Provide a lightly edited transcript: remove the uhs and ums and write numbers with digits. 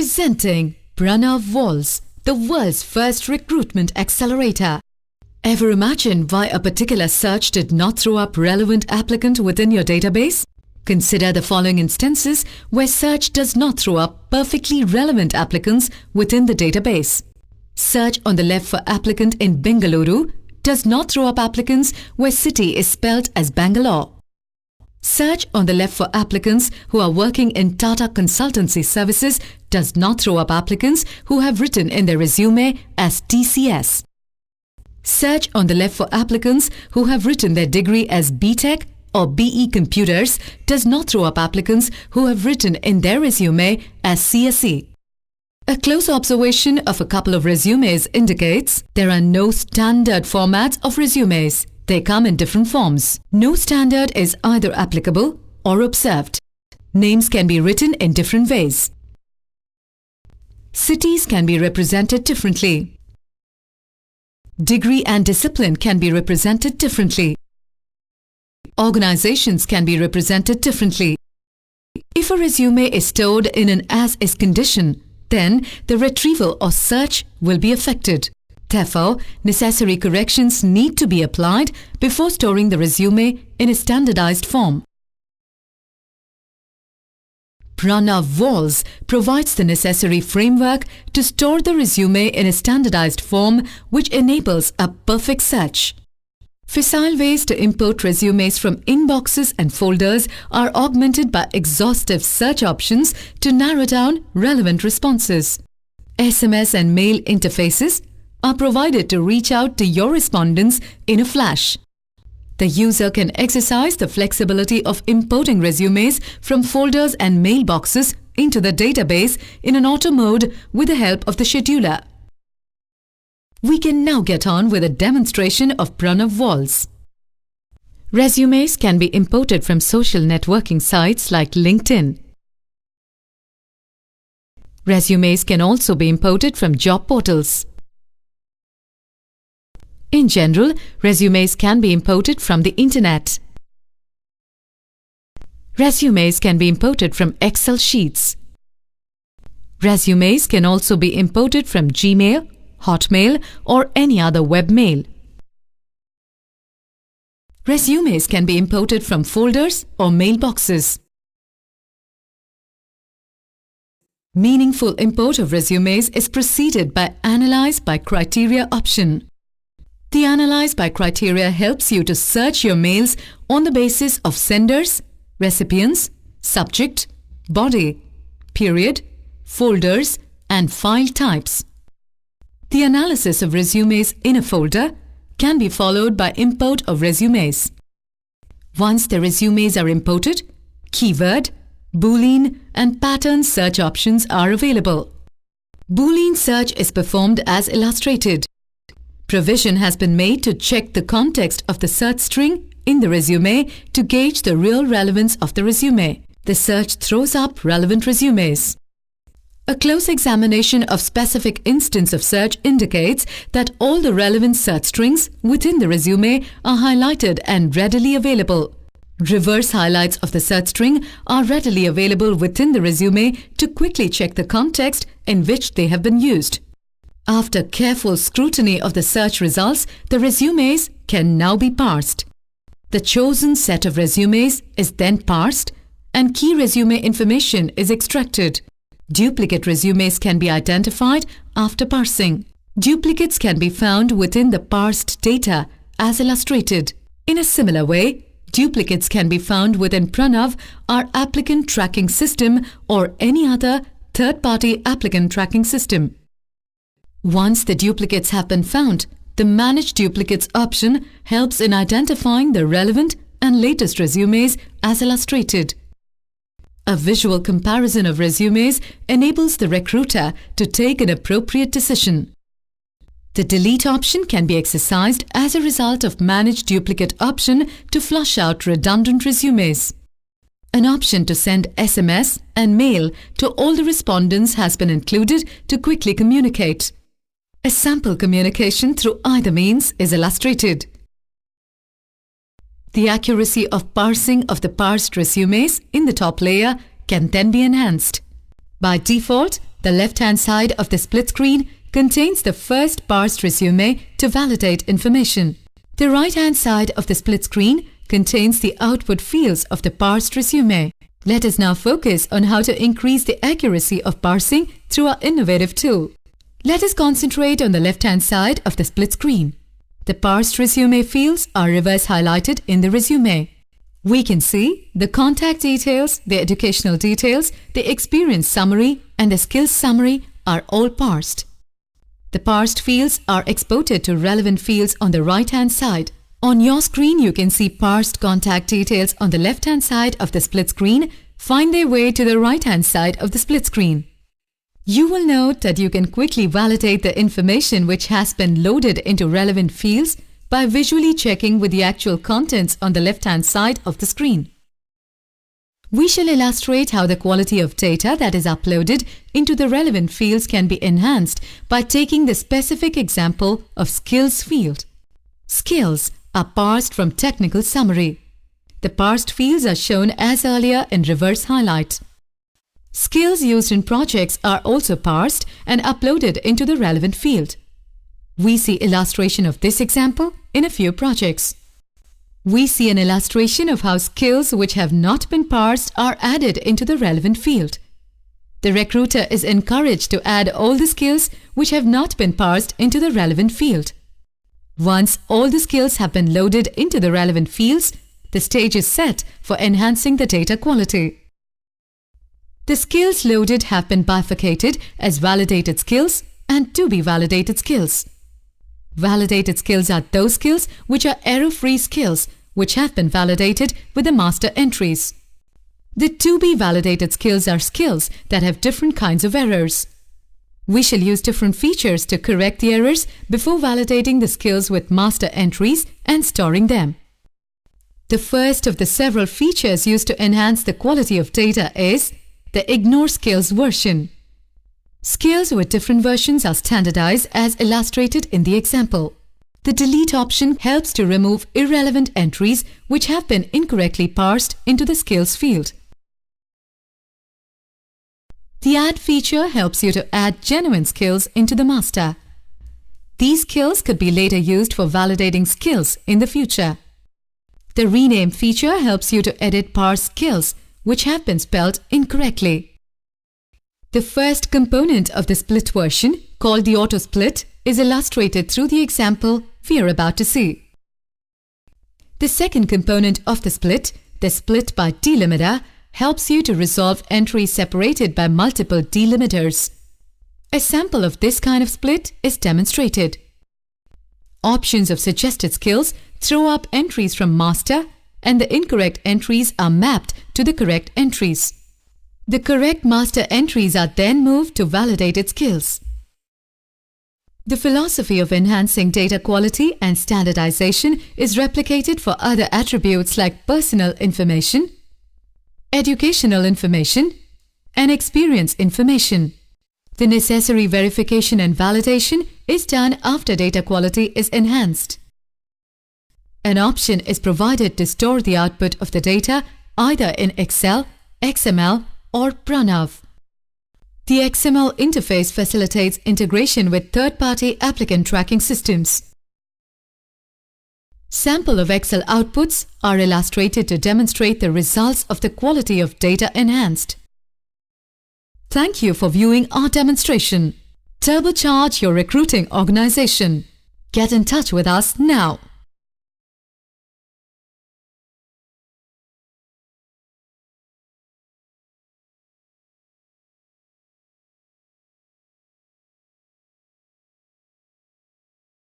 Presenting Pranav Waltz, the world's first recruitment accelerator. Ever imagine why a particular search did not throw up relevant applicant within your database? Consider the following instances where search does not throw up perfectly relevant applicants within the database. Search on the left for applicant in Bengaluru does not throw up applicants where city is spelled as Bangalore. Search on the left for applicants who are working in Tata Consultancy Services does not throw up applicants who have written in their resume as TCS. Search on the left for applicants who have written their degree as BTech or BE Computers does not throw up applicants who have written in their resume as CSE. A close observation of a couple of resumes indicates there are no standard formats of resumes. They come in different forms. No standard is either applicable or observed. Names can be written in different ways. Cities can be represented differently. Degree and discipline can be represented differently. Organizations can be represented differently. If a resume is stored in an as-is condition, then the retrieval or search will be affected. Therefore, necessary corrections need to be applied before storing the resume in a standardized form. Pranav Waltz provides the necessary framework to store the resume in a standardized form which enables a perfect search. Facile ways to import resumes from inboxes and folders are augmented by exhaustive search options to narrow down relevant responses. SMS and mail interfaces are provided to reach out to your respondents in a flash. The user can exercise the flexibility of importing resumes from folders and mailboxes into the database in an auto mode with the help of the scheduler. We can now get on with a demonstration of Pranav Waltz. Resumes can be imported from social networking sites like LinkedIn. Resumes can also be imported from job portals. In general, resumes can be imported from the Internet. Resumes can be imported from Excel sheets. Resumes can also be imported from Gmail, Hotmail, or any other web mail. Resumes can be imported from folders or mailboxes. Meaningful import of resumes is preceded by Analyze by Criteria option. The Analyze by Criteria helps you to search your mails on the basis of senders, recipients, subject, body, period, folders, and file types. The analysis of resumes in a folder can be followed by import of resumes. Once the resumes are imported, keyword, Boolean, and pattern search options are available. Boolean search is performed as illustrated. Provision has been made to check the context of the search string in the resume to gauge the real relevance of the resume. The search throws up relevant resumes. A close examination of specific instance of search indicates that all the relevant search strings within the resume are highlighted and readily available. Reverse highlights of the search string are readily available within the resume to quickly check the context in which they have been used. After careful scrutiny of the search results, the resumes can now be parsed. The chosen set of resumes is then parsed and key resume information is extracted. Duplicate resumes can be identified after parsing. Duplicates can be found within the parsed data as illustrated. In a similar way, duplicates can be found within Pranav, our applicant tracking system, or any other third-party applicant tracking system. Once the duplicates have been found, the Manage Duplicates option helps in identifying the relevant and latest resumes as illustrated. A visual comparison of resumes enables the recruiter to take an appropriate decision. The Delete option can be exercised as a result of Manage Duplicate option to flush out redundant resumes. An option to send SMS and mail to all the respondents has been included to quickly communicate. A sample communication through either means is illustrated. The accuracy of parsing of the parsed resumes in the top layer can then be enhanced. By default, The left-hand side of the split screen contains the first parsed resume to validate information. The right-hand side of the split screen contains the output fields of the parsed resume. Let us now focus on how to increase the accuracy of parsing through our innovative tool. Let us concentrate on the left-hand side of the split screen. The parsed resume fields are reverse highlighted in the resume. We can see the contact details, the educational details, the experience summary, and the skills summary are all parsed. The parsed fields are exported to relevant fields on the right-hand side. On your screen, you can see parsed contact details on the left-hand side of the split screen find their way to the right-hand side of the split screen. You will note that you can quickly validate the information which has been loaded into relevant fields by visually checking with the actual contents on the left-hand side of the screen. We shall illustrate how the quality of data that is uploaded into the relevant fields can be enhanced by taking the specific example of Skills field. Skills are parsed from Technical Summary. The parsed fields are shown as earlier in reverse highlight. Skills used in projects are also parsed and uploaded into the relevant field. We see illustration of this example in a few projects. We see an illustration of how skills which have not been parsed are added into the relevant field. The recruiter is encouraged to add all the skills which have not been parsed into the relevant field. Once all the skills have been loaded into the relevant fields, the stage is set for enhancing the data quality. The skills loaded have been bifurcated as validated skills and to be validated skills. Validated skills are those skills which are error-free skills which have been validated with the master entries. The to be validated skills are skills that have different kinds of errors. We shall use different features to correct the errors before validating the skills with master entries and storing them. The first of the several features used to enhance the quality of data is the Ignore Skills version. Skills with different versions are standardized as illustrated in the example. The Delete option helps to remove irrelevant entries which have been incorrectly parsed into the Skills field. The Add feature helps you to add genuine skills into the master. These skills could be later used for validating skills in the future. The Rename feature helps you to edit parsed skills which have been spelled incorrectly. The first component of the split version, called the auto split, is illustrated through the example we are about to see. The second component of the split by delimiter, helps you to resolve entries separated by multiple delimiters. A sample of this kind of split is demonstrated. Options of suggested skills throw up entries from master, and the incorrect entries are mapped to the correct entries. The correct master entries are then moved to validated skills. The philosophy of enhancing data quality and standardization is replicated for other attributes like personal information, educational information, and experience information. The necessary verification and validation is done after data quality is enhanced. An option is provided to store the output of the data either in Excel, XML, or Pranav. The XML interface facilitates integration with third-party applicant tracking systems. Sample of Excel outputs are illustrated to demonstrate the results of the quality of data enhanced. Thank you for viewing our demonstration. Turbocharge your recruiting organization. Get in touch with us now.